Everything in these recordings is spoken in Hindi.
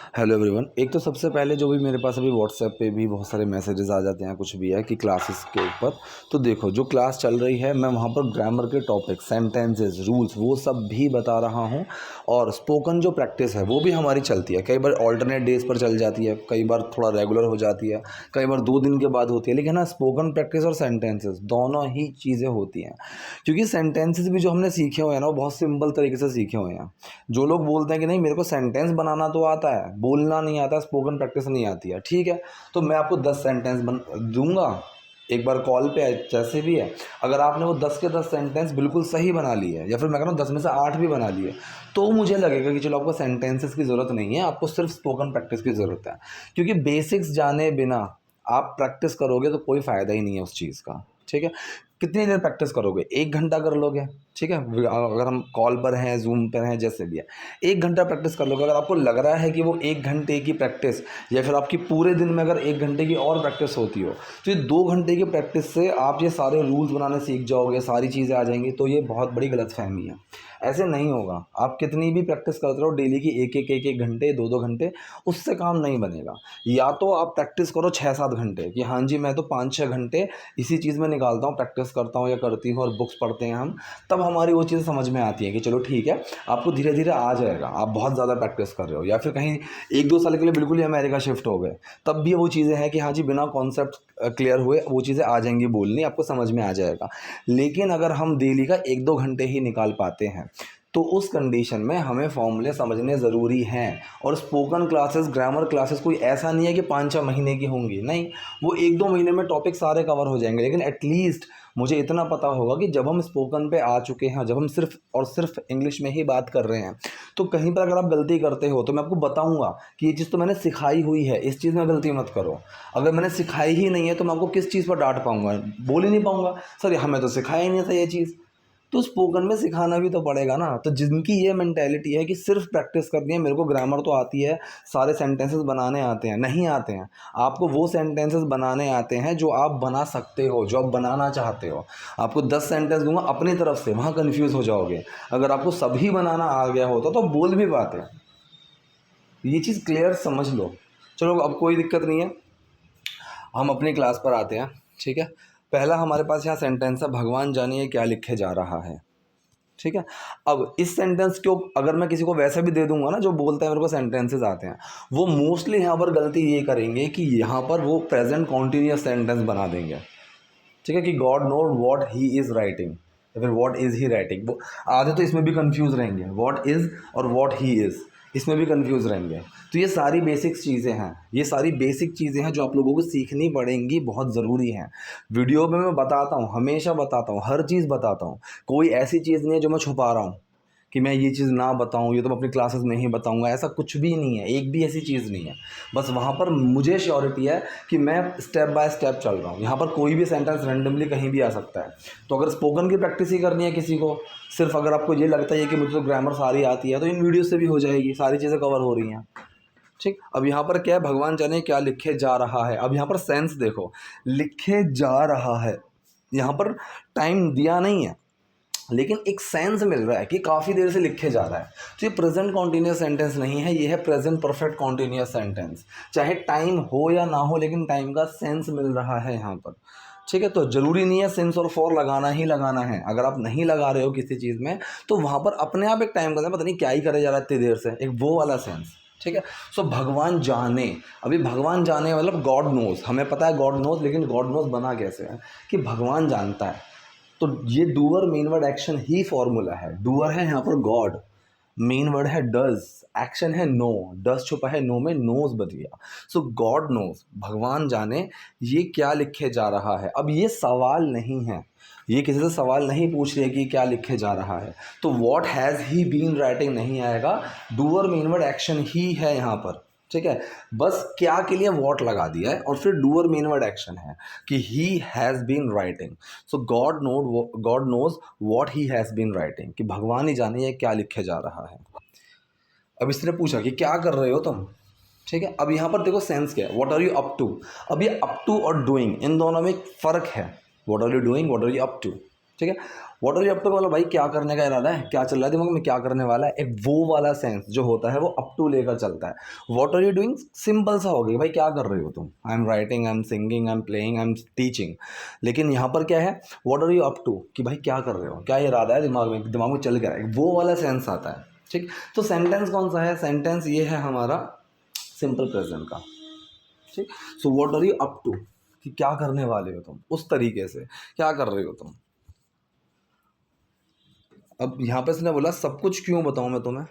Hello everyone. एक तो सबसे पहले जो भी मेरे पास अभी व्हाट्सएप पे भी बहुत सारे मैसेजेस आ जाते हैं, कुछ भी है कि क्लासेस के ऊपर, तो देखो जो क्लास चल रही है मैं वहाँ पर ग्रामर के टॉपिक, सेंटेंसेस, रूल्स वो सब भी बता रहा हूँ। और स्पोकन जो प्रैक्टिस है वो भी हमारी चलती है, कई बार ऑल्टरनेट डेज पर चल जाती है, कई बार थोड़ा रेगुलर हो जाती है, कई बार 2 दिन के बाद होती है। लेकिन हाँ, स्पोकन प्रैक्टिस और सेंटेंसेस दोनों ही चीज़ें होती हैं, क्योंकि सेंटेंसेस भी जो हमने सीखे हुए हैं ना वो बहुत सिंपल तरीके से सीखे हुए हैं। जो लोग बोलते हैं कि नहीं मेरे को सेंटेंस बनाना तो आता है, बोलना नहीं आता, स्पोकन प्रैक्टिस नहीं आती है, ठीक है, तो मैं आपको 10 सेंटेंस बन दूंगा एक बार कॉल पे, जैसे भी है। अगर आपने वो 10 के 10 सेंटेंस बिल्कुल सही बना लिए, या फिर मैं कह रहा हूँ 10 में से 8 भी बना लिए, तो मुझे लगेगा कि चलो आपको सेंटेंसेस की ज़रूरत नहीं है, आपको सिर्फ स्पोकन प्रैक्टिस की ज़रूरत है। क्योंकि बेसिक्स जाने बिना आप प्रैक्टिस करोगे तो कोई फ़ायदा ही नहीं है उस चीज़ का, ठीक है। कितनी देर प्रैक्टिस करोगे? 1 घंटा कर लोगे, ठीक है। अगर हम कॉल पर हैं, जूम पर हैं, जैसे भी है, 1 घंटा प्रैक्टिस कर लोगे। अगर आपको लग रहा है कि वो 1 घंटे की प्रैक्टिस, या फिर आपकी पूरे दिन में अगर 1 घंटे की और प्रैक्टिस होती हो, तो ये 2 घंटे की प्रैक्टिस से आप ये सारे रूल्स बनाने सीख जाओगे, सारी चीज़ें आ जाएंगी, तो ये बहुत बड़ी गलतफहमी है। ऐसे नहीं होगा। आप कितनी भी प्रैक्टिस करते रहो डेली की, एक एक घंटे, 2 2 घंटे, उससे काम नहीं बनेगा। या तो आप प्रैक्टिस करो 6 7 घंटे कि हाँ जी मैं तो 5 6 घंटे इसी चीज़ में निकालता हूँ, प्रैक्टिस करता हूँ या करती हूँ, और बुक्स पढ़ते हैं हम, तब हमारी वो चीज़ समझ में आती है कि चलो ठीक है, आपको धीरे धीरे आ जाएगा। आप बहुत ज़्यादा प्रैक्टिस कर रहे हो, या फिर कहीं 1 2 साल के लिए बिल्कुल ही अमेरिका शिफ्ट हो गए, तब भी वो चीज़ें हैं कि हाँ जी बिना कॉन्सेप्ट क्लियर हुए वो चीज़ें आ जाएंगी, बोलनी आपको समझ में आ जाएगा। लेकिन अगर हम डेली का 1 2 घंटे ही निकाल पाते हैं, तो उस कंडीशन में हमें फॉर्मूले समझने ज़रूरी हैं। और स्पोकन क्लासेस, ग्रामर क्लासेस कोई ऐसा नहीं है कि 5 6 महीने की होंगी, नहीं, वो 1 2 महीने में टॉपिक सारे कवर हो जाएंगे। लेकिन एटलीस्ट मुझे इतना पता होगा कि जब हम स्पोकन पे आ चुके हैं, जब हम सिर्फ और सिर्फ इंग्लिश में ही बात कर रहे हैं, तो कहीं पर अगर आप गलती करते हो तो मैं आपको बताऊंगा कि ये चीज़ तो मैंने सिखाई हुई है, इस चीज़ में गलती मत करो। अगर मैंने सिखाई ही नहीं है तो मैं आपको किस चीज़ पर डांट पाऊंगा? बोल ही नहीं पाऊंगा, सर हमें तो सिखाया ही नहीं था ये चीज़। तो स्पोकन में सिखाना भी तो पड़ेगा ना। तो जिनकी ये मेंटेलिटी है कि सिर्फ प्रैक्टिस करनी है, मेरे को ग्रामर तो आती है, सारे सेंटेंसेस बनाने आते हैं, नहीं आते हैं। आपको वो सेंटेंसेस बनाने आते हैं जो आप बना सकते हो, जो आप बनाना चाहते हो। आपको 10 सेंटेंस दूंगा अपनी तरफ से, वहाँ कन्फ्यूज़ हो जाओगे। अगर आपको सभी बनाना आ गया होता तो बोल भी पाते। ये चीज़ क्लियर समझ लो। चलो अब कोई दिक्कत नहीं है, हम अपनी क्लास पर आते हैं, ठीक है। पहला हमारे पास यहाँ सेंटेंस है, भगवान जानिए क्या लिखे जा रहा है, ठीक है। अब इस सेंटेंस को अगर मैं किसी को वैसे भी दे दूंगा ना, जो बोलता है मेरे को सेंटेंसेस आते हैं, वो मोस्टली यहाँ पर गलती ये करेंगे कि यहाँ पर वो प्रेजेंट कॉन्टिन्यूस सेंटेंस बना देंगे, ठीक है, कि God know what he is writing, या फिर व्हाट इज़ ही राइटिंग। वो आधे तो इसमें भी कंफ्यूज रहेंगे, व्हाट इज़ और व्हाट ही इज़, इसमें भी कंफ्यूज रहेंगे। तो ये सारी बेसिक चीज़ें हैं, ये सारी बेसिक चीज़ें हैं जो आप लोगों को सीखनी पड़ेंगी, बहुत ज़रूरी हैं। वीडियो में मैं बताता हूँ, हमेशा बताता हूँ, हर चीज़ बताता हूँ। कोई ऐसी चीज़ नहीं है जो मैं छुपा रहा हूँ कि मैं ये चीज़ ना बताऊँ, ये तो मैं अपनी क्लासेस में ही बताऊँगा, ऐसा कुछ भी नहीं है, एक भी ऐसी चीज़ नहीं है। बस वहाँ पर मुझे श्योरिटी है कि मैं स्टेप बाय स्टेप चल रहा हूँ। यहाँ पर कोई भी सेंटेंस रैंडमली कहीं भी आ सकता है। तो अगर स्पोकन की प्रैक्टिस ही करनी है किसी को, सिर्फ अगर आपको ये लगता है कि मुझे तो ग्रामर सारी आती है, तो इन वीडियो से भी हो जाएगी, सारी चीज़ें कवर हो रही हैं, ठीक। अब यहाँ पर क्या है, भगवान जाने क्या लिखे जा रहा है। अब यहाँ पर सेंस देखो, लिखे जा रहा है, यहाँ पर टाइम दिया नहीं है, लेकिन एक सेंस मिल रहा है कि काफ़ी देर से लिखे जा रहा है। तो ये प्रेजेंट कॉन्टिन्यूस सेंटेंस नहीं है, ये है प्रेजेंट परफेक्ट कॉन्टिन्यूस सेंटेंस। चाहे टाइम हो या ना हो, लेकिन टाइम का सेंस मिल रहा है यहाँ पर, ठीक है। तो ज़रूरी नहीं है सिंस और फॉर लगाना ही लगाना है। अगर आप नहीं लगा रहे हो किसी चीज़ में, तो वहाँ पर अपने आप एक टाइम का पता नहीं क्या ही करे जा रहा है इतनी देर से, एक वो वाला सेंस, ठीक है। सो भगवान जाने, अभी भगवान जाने मतलब गॉड नोज, हमें पता है गॉड नोज, लेकिन गॉड नोज बना कैसे है कि भगवान जानता है। तो ये डूअर मेन वर्ड एक्शन ही फॉर्मूला है। डूअर है यहाँ पर गॉड, मेन वर्ड है डज, एक्शन है नो, डज छुपा है नो में, नोज बच गया। सो गॉड नोज, भगवान जाने ये क्या लिखे जा रहा है। अब ये सवाल नहीं है, ये किसी से सवाल नहीं पूछ रही है कि क्या लिखे जा रहा है, तो what has he been writing नहीं आएगा, डूअर मेन वर्ड एक्शन ही है यहाँ पर, ठीक है। बस क्या के लिए वॉट लगा दिया है, और फिर डूअर मेन वर्ड एक्शन है कि he has been writing. So god knows what he has been writing, कि भगवान ही जाने ये क्या लिखे जा रहा है। अब इसने पूछा कि क्या कर रहे हो तुम, ठीक है। अब यहाँ पर देखो सेंस क्या है, what are you up to. अब ये अप टू और डूइंग, इन दोनों में एक फ़र्क है। What are you doing, what are you up to, ठीक है। What are you up to वाला भाई क्या करने का इरादा है, क्या चल रहा है दिमाग में, क्या करने वाला है, एक वो वाला सेंस जो होता है वो अप टू लेकर चलता है। What are you doing simple सा हो गया भाई क्या कर रहे हो तुम, I am writing, I am singing, I am playing, I am teaching. लेकिन यहाँ पर क्या है, what are you up to, कि भाई क्या कर रहे हो, क्या इरादा है दिमाग में चल क्या रहा है, वो वाला सेंस आता है। ठीक, तो सेंटेंस कौन सा है, सेंटेंस ये है हमारा सिंपल प्रेजेंट का। ठीक, so what are you up to, कि क्या करने वाले हो तुम, उस तरीके से क्या कर रहे हो तुम। अब यहाँ पे इसने बोला सब कुछ क्यों बताऊँ मैं तुम्हें,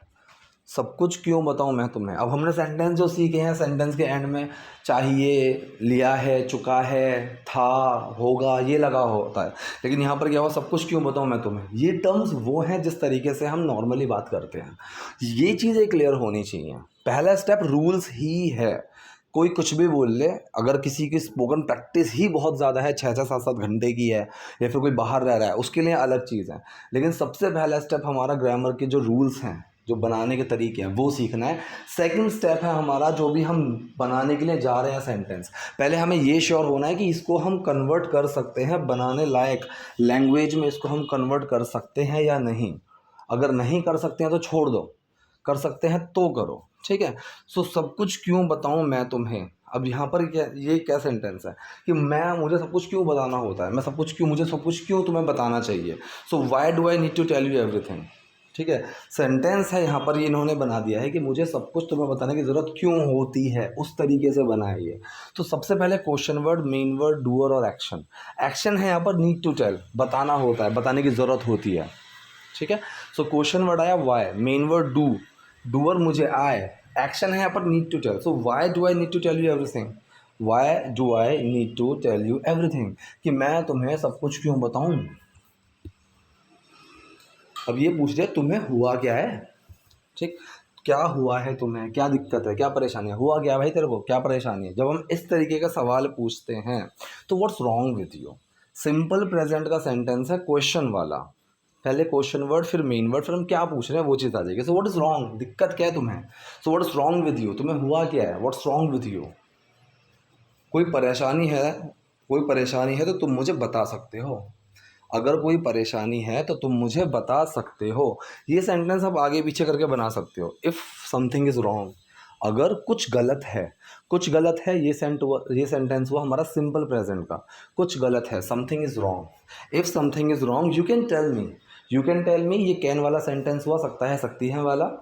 सब कुछ क्यों बताऊँ मैं तुम्हें। अब हमने सेंटेंस जो सीखे हैं, सेंटेंस के एंड में चाहिए, लिया है, चुका है, था, होगा, ये लगा होता है। लेकिन यहाँ पर क्या हुआ, सब कुछ क्यों बताऊँ मैं तुम्हें, ये टर्म्स वो हैं जिस तरीके से हम नॉर्मली बात करते हैं। ये चीज़ें क्लियर होनी चाहिए। पहला स्टेप रूल्स ही है। कोई कुछ भी बोल ले, अगर किसी की स्पोकन प्रैक्टिस ही बहुत ज़्यादा है, 6-6 7-7 घंटे की है, या फिर कोई बाहर रह रहा है, उसके लिए अलग चीज़ है। लेकिन सबसे पहला स्टेप हमारा ग्रामर के जो रूल्स हैं, जो बनाने के तरीके हैं, वो सीखना है। सेकंड स्टेप है हमारा जो भी हम बनाने के लिए जा रहे हैं सेंटेंस, पहले हमें ये श्योर होना है कि इसको हम कन्वर्ट कर सकते हैं बनाने लायक लैंग्वेज में, इसको हम कन्वर्ट कर सकते हैं या नहीं। अगर नहीं कर सकते हैं तो छोड़ दो, कर सकते हैं तो करो। ठीक है। सो सब कुछ क्यों बताऊं मैं तुम्हें। अब यहाँ पर क्या, ये क्या सेंटेंस है कि मुझे सब कुछ क्यों बताना होता है, मुझे सब कुछ क्यों तुम्हें बताना चाहिए। So why do I need to tell you everything. ठीक है, सेंटेंस है यहाँ पर, ये इन्होंने बना दिया है कि मुझे सब कुछ तुम्हें बताने की ज़रूरत क्यों होती है, उस तरीके से बना है ये। तो सबसे पहले question word, main word, doer और एक्शन। एक्शन है यहाँ पर नीड टू टेल, बताना होता है, बताने की ज़रूरत होती है। ठीक है। सो क्वेश्चन वर्ड आया why, main word do, doer मुझे आए, एक्शन है यहाँ पर need to tell. So why do I need to tell you everything, why do I need to tell you everything, कि मैं तुम्हें सब कुछ क्यों बताऊं। अब ये पूछ रहे तुम्हें हुआ क्या है। ठीक, क्या हुआ है तुम्हें, क्या दिक्कत है, क्या परेशानी है, हुआ क्या भाई तेरे को, क्या परेशानी है। जब हम इस तरीके का सवाल पूछते हैं तो what's wrong with you. Simple present का सेंटेंस है क्वेश्चन वाला, पहले क्वेश्चन वर्ड फिर मेन वर्ड, फिर हम क्या पूछ रहे हैं वो चीज़ आ जाएगी। सो व्हाट इज़ रॉन्ग, दिक्कत क्या है तुम्हें। So what is wrong with you, तुम्हें हुआ क्या है, व्हाट्स रॉन्ग विद यू। कोई परेशानी है, कोई परेशानी है तो तुम मुझे बता सकते हो, अगर कोई परेशानी है तो तुम मुझे बता सकते हो। ये सेंटेंस आप आगे पीछे करके बना सकते हो। इफ़ समथिंग इज़ रॉन्ग, अगर कुछ गलत है, कुछ गलत है, ये सेंटेंस हुआ हमारा सिंपल प्रेजेंट का, कुछ गलत है, something is wrong. If something is wrong you can tell me, you can tell me, ये कैन वाला सेंटेंस हुआ, सकता है, सकती है वाला।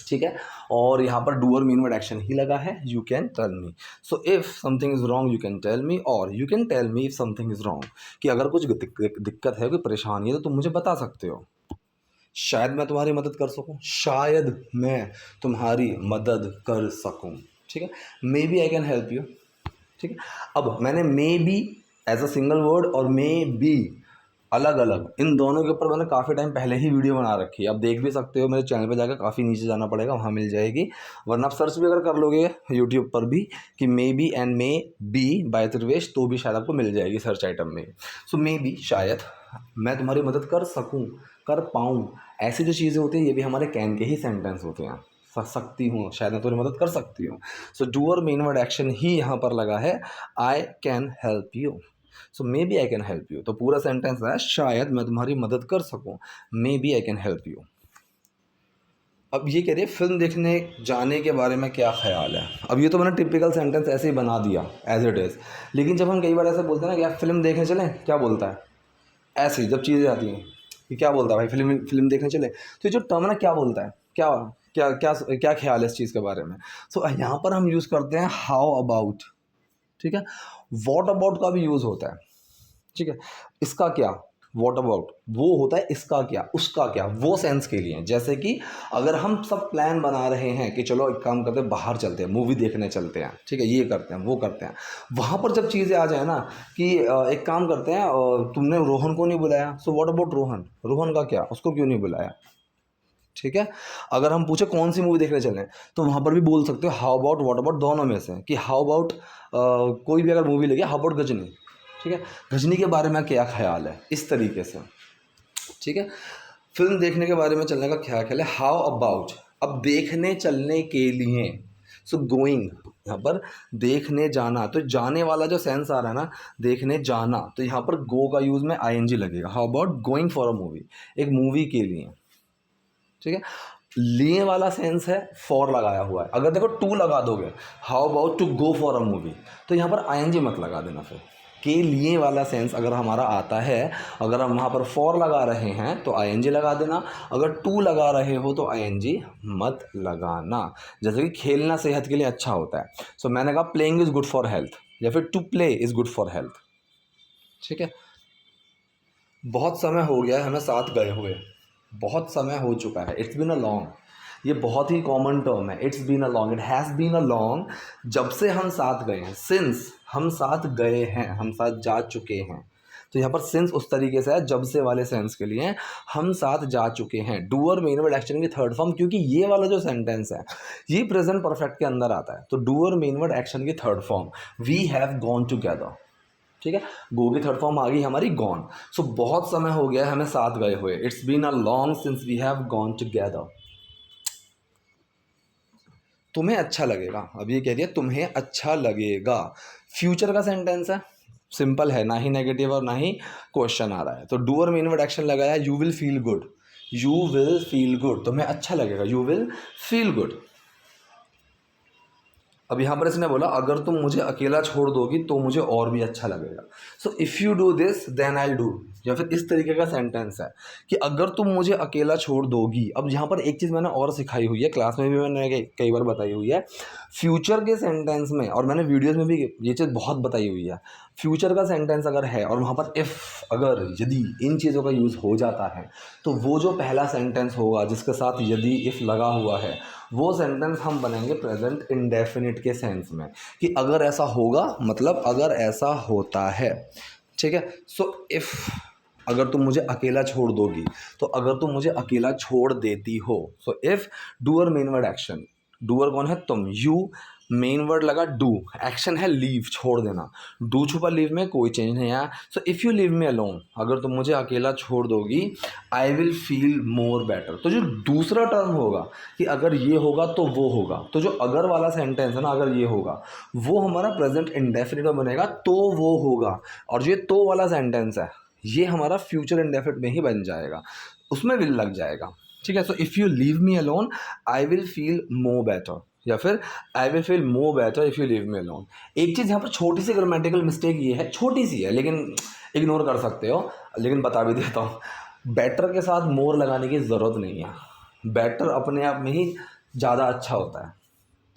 ठीक है, और यहाँ पर डू और मीन वर्ड एक्शन ही लगा है, you can tell me. So if something is wrong you can tell me, और you can tell me if something is wrong, कि अगर कुछ दिक्कत है, कोई परेशानी है तो तुम मुझे बता सकते हो। शायद मैं तुम्हारी मदद कर सकूं, शायद मैं तुम्हारी मदद कर सकूं। ठीक है, maybe I can help you. ठीक है, अब मैंने maybe as a single word और मे बी अलग अलग, इन दोनों के ऊपर मैंने काफ़ी टाइम पहले ही वीडियो बना रखी है। आप देख भी सकते हो, मेरे चैनल पे जाकर काफ़ी नीचे जाना पड़ेगा, वहाँ मिल जाएगी, वरना आप सर्च भी अगर कर लोगे यूट्यूब पर भी कि maybe and may be by Trivesh, तो भी शायद आपको मिल जाएगी सर्च आइटम में। सो मे बी शायद मैं तुम्हारी मदद कर सकूँ, कर पाऊँ, ऐसी जो चीज़ें होती हैं ये भी हमारे कैन के ही सेंटेंस होते हैं। सकती हूँ, शायद मैं तुम्हारी मदद कर सकती हूँ। सो डू और मेन वर्ड एक्शन ही यहाँ पर लगा है, I can help you. So maybe I can help you, तो पूरा सेंटेंस है शायद मैं तुम्हारी मदद कर सकूं, maybe I can help you. अब ये कह रही है फिल्म देखने जाने के बारे में क्या ख्याल है। अब ये तो मैंने टिपिकल सेंटेंस ऐसे ही बना दिया एज इट इज़, लेकिन जब हम कई बार ऐसे बोलते हैं ना कि यार फिल्म देखने चलें, क्या बोलता है ऐसे ही जब चीज़ें आती हैं कि क्या बोलता है भाई फिल्म फिल्म देखने चले, तो ये जो टर्म है ना क्या बोलता है, क्या क्या क्या क्या ख्याल है इस चीज़ के बारे में। सो यहाँ पर हम यूज़ करते हैं हाउ अबाउट। ठीक है, वॉट अबाउट का भी यूज़ होता है। ठीक है, इसका क्या, वॉट अबाउट, वो होता है इसका क्या, उसका क्या, वो सेंस के लिए। जैसे कि अगर हम सब प्लान बना रहे हैं कि चलो एक काम करते हैं, बाहर चलते हैं, मूवी देखने चलते हैं, ठीक है, ये करते हैं, वो करते हैं, वहाँ पर जब चीज़ें आ जाए ना कि एक काम करते हैं, तुमने रोहन को नहीं बुलाया, so what about Rohan, Rohan का क्या, उसको क्यों नहीं बुलाया। ठीक है, अगर हम पूछे कौन सी मूवी देखने चलें, तो वहाँ पर भी बोल सकते हो हाउ अबाउट, वॉट अबाउट, दोनों में से, कि हाउ अबाउट कोई भी अगर मूवी लगे, हाउ अबाउट गजनी। ठीक है, गजनी के बारे में क्या ख्याल है, इस तरीके से। ठीक है, फिल्म देखने के बारे में चलने का क्या ख्याल है, हाउ अबाउट। अब देखने चलने के लिए, सो गोइंग, यहाँ पर देखने जाना, तो जाने वाला जो सेंस आ रहा है ना, देखने जाना, तो यहाँ पर गो का यूज़ में आईएनजी लगेगा। How about going for a movie, एक मूवी के लिए, ठीक है। लिए वाला सेंस है, फॉर लगाया हुआ है। अगर देखो टू लगा दोगे, how about to go for a movie, तो यहाँ पर आईएनजी मत लगा देना। फिर के लिए वाला सेंस अगर हमारा आता है, अगर हम वहाँ पर फॉर लगा रहे हैं तो आईएनजी लगा देना, अगर टू लगा रहे हो तो आईएनजी मत लगाना। जैसे कि खेलना सेहत के लिए अच्छा होता है, सो मैंने कहा playing is good for health, या फिर to play is good for health, ठीक है। बहुत समय हो गया है हमें साथ गए हुए, बहुत समय हो चुका है, इट्स बीन अ लॉन्ग, ये बहुत ही कॉमन टर्म है। It's been a long, it has been a long, जब से हम साथ गए हैं, सिंस हम साथ गए हैं, हम साथ जा चुके हैं। तो यहाँ पर सिंस उस तरीके से है जब से वाले सेंस के लिए, हम साथ जा चुके हैं। डूअर मेन वर्ड एक्शन की थर्ड फॉर्म, क्योंकि ये वाला जो सेंटेंस है ये प्रेजेंट परफेक्ट के अंदर आता है, तो डूअर मेन वर्ड एक्शन की third form, we have gone together, ठीक है। गो की थर्ड फॉर्म आ गई हमारी गॉन। सो बहुत समय हो गया है हमें साथ गए हुए, it's been a long since we have gone together. तुम्हें अच्छा लगेगा, अब ये कह दिया तुम्हें अच्छा लगेगा, फ्यूचर का सेंटेंस है, सिंपल है, ना ही नेगेटिव और ना ही क्वेश्चन आ रहा है। तो डूअर मेन वर्ड एक्शन लगाया, you will feel good, you will feel good, तुम्हें अच्छा लगेगा, यू विल फील गुड। अब यहाँ पर इसने बोला अगर तुम मुझे अकेला छोड़ दोगी तो मुझे और भी अच्छा लगेगा। So if you do this then I do, या फिर इस तरीके का सेंटेंस है कि अगर तुम मुझे अकेला छोड़ दोगी। अब यहाँ पर एक चीज़ मैंने और सिखाई हुई है, क्लास में भी मैंने कई बार बताई हुई है, फ्यूचर के सेंटेंस में, और मैंने वीडियोज़ में भी ये चीज़ बहुत बताई हुई है। फ्यूचर का सेंटेंस अगर है और वहाँ पर इफ़, अगर, यदि, इन चीज़ों का यूज़ हो जाता है, तो वो जो पहला सेंटेंस होगा जिसके साथ यदि इफ़ लगा हुआ है, वो सेंटेंस हम बनाएंगे प्रेजेंट इंडेफिनिट के सेंस में, कि अगर ऐसा होगा, मतलब अगर ऐसा होता है, ठीक है। सो इफ़, अगर तुम मुझे अकेला छोड़ दोगी, तो अगर तुम मुझे अकेला छोड़ देती हो। So if doer main word action, doer कौन है, तुम, यू, मेन वर्ड लगा डू, एक्शन है लीव, छोड़ देना, डू छुपा लीव में कोई चेंज नहीं आया। सो if you leave me alone, अगर तुम मुझे अकेला छोड़ दोगी, I will feel more better. तो जो दूसरा टर्म होगा कि अगर ये होगा तो वो होगा, तो जो अगर वाला सेंटेंस है ना, अगर ये होगा, वो हमारा प्रेजेंट इंडेफिनिट में बनेगा, तो वो होगा। और जो ये तो वाला सेंटेंस है ये हमारा फ्यूचर इंडेफिनिट में ही बन जाएगा, उसमें विल लग जाएगा, ठीक है। सो if you leave me alone I will feel more better, या फिर I will feel more better if you leave me alone. एक चीज़ यहाँ पर छोटी सी ग्रामेटिकल मिस्टेक ये है, छोटी सी है लेकिन इग्नोर कर सकते हो, लेकिन बता भी देता हूँ, बेटर के साथ मोर लगाने की ज़रूरत नहीं है, बेटर अपने आप में ही ज़्यादा अच्छा होता है,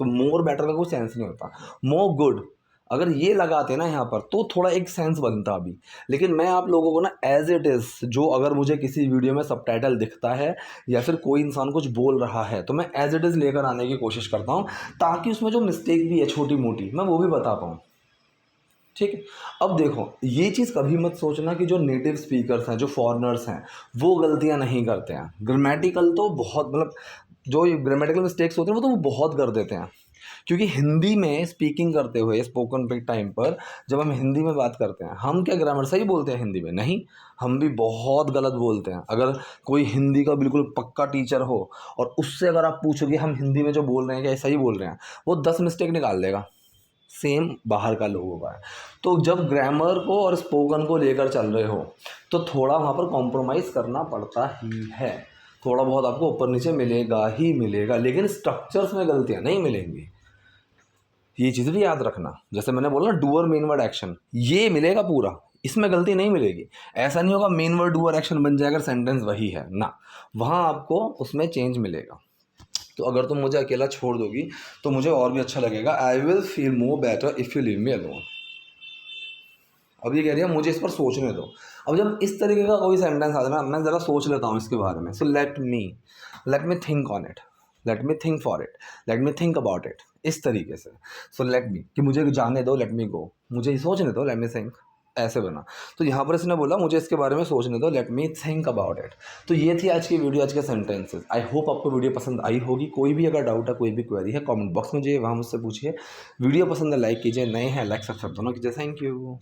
तो मोर बेटर का कोई सेंस नहीं होता। मोर गुड अगर ये लगाते ना यहाँ पर तो थोड़ा एक सेंस बनता अभी, लेकिन मैं आप लोगों को ना एज इट इज़, जो अगर मुझे किसी वीडियो में सबटाइटल दिखता है या फिर कोई इंसान कुछ बोल रहा है तो मैं एज इट इज़ लेकर आने की कोशिश करता हूँ, ताकि उसमें जो मिस्टेक भी है छोटी मोटी मैं वो भी बता पाऊँ, ठीक है। अब देखो ये चीज़ कभी मत सोचना कि जो नेटिव स्पीकर्स हैं, जो फॉरेनर्स हैं, वो गलतियां नहीं करते हैं। ग्रामेटिकल तो बहुत, मतलब जो ग्रामेटिकल मिस्टेक्स होते हैं वो तो वो बहुत कर देते हैं, क्योंकि हिंदी में स्पीकिंग करते हुए स्पोकन पे टाइम पर जब हम हिंदी में बात करते हैं, हम क्या ग्रामर सही बोलते हैं हिंदी में? नहीं, हम भी बहुत गलत बोलते हैं। अगर कोई हिंदी का बिल्कुल पक्का टीचर हो और उससे अगर आप पूछोगे हम हिंदी में जो बोल रहे हैं क्या सही बोल रहे हैं, वो 10 मिस्टेक निकाल देगा, सेम बाहर का लोगों का है। तो जब ग्रामर को और स्पोकन को लेकर चल रहे हो तो थोड़ा वहाँ पर कॉम्प्रोमाइज़ करना पड़ता ही है, थोड़ा बहुत आपको ऊपर नीचे मिलेगा ही मिलेगा, लेकिन स्ट्रक्चर्स में गलतियाँ नहीं मिलेंगी, ये चीज़ भी याद रखना। जैसे मैंने बोला ना डूअर मेन वर्ड एक्शन, ये मिलेगा पूरा, इसमें गलती नहीं मिलेगी। ऐसा नहीं होगा मेन वर्ड डूअर एक्शन बन जाएगा सेंटेंस वही है ना, वहाँ आपको उसमें चेंज मिलेगा। तो अगर तुम मुझे अकेला छोड़ दोगी तो मुझे और भी अच्छा लगेगा, I will feel more better if you leave me alone. अब ये कह रही है मुझे इस पर सोचने दो। अब जब इस तरीके का कोई सेंटेंस आता है ना, मैं ज़रा सोच लेता हूँ इसके बारे में। So let me think on it, let me think for it, let me think about it, इस तरीके से। सो लेट मी, कि मुझे जाने दो, लेट मी गो, मुझे सोचने दो, लेट मी थिंक, ऐसे बना। तो यहाँ पर इसने बोला मुझे इसके बारे में सोचने दो, let me think about it. तो ये थी आज की वीडियो, आज के सेंटेंसेस। आई होप आपको वीडियो पसंद आई होगी। कोई भी अगर डाउट है, कोई भी क्वेरी है, कमेंट बॉक्स में जाइए, वहाँ मुझसे पूछिए। वीडियो पसंद है लाइक कीजिए, नए हैं लाइक सब्सक्राइब दोनों कीजिए। Thank you.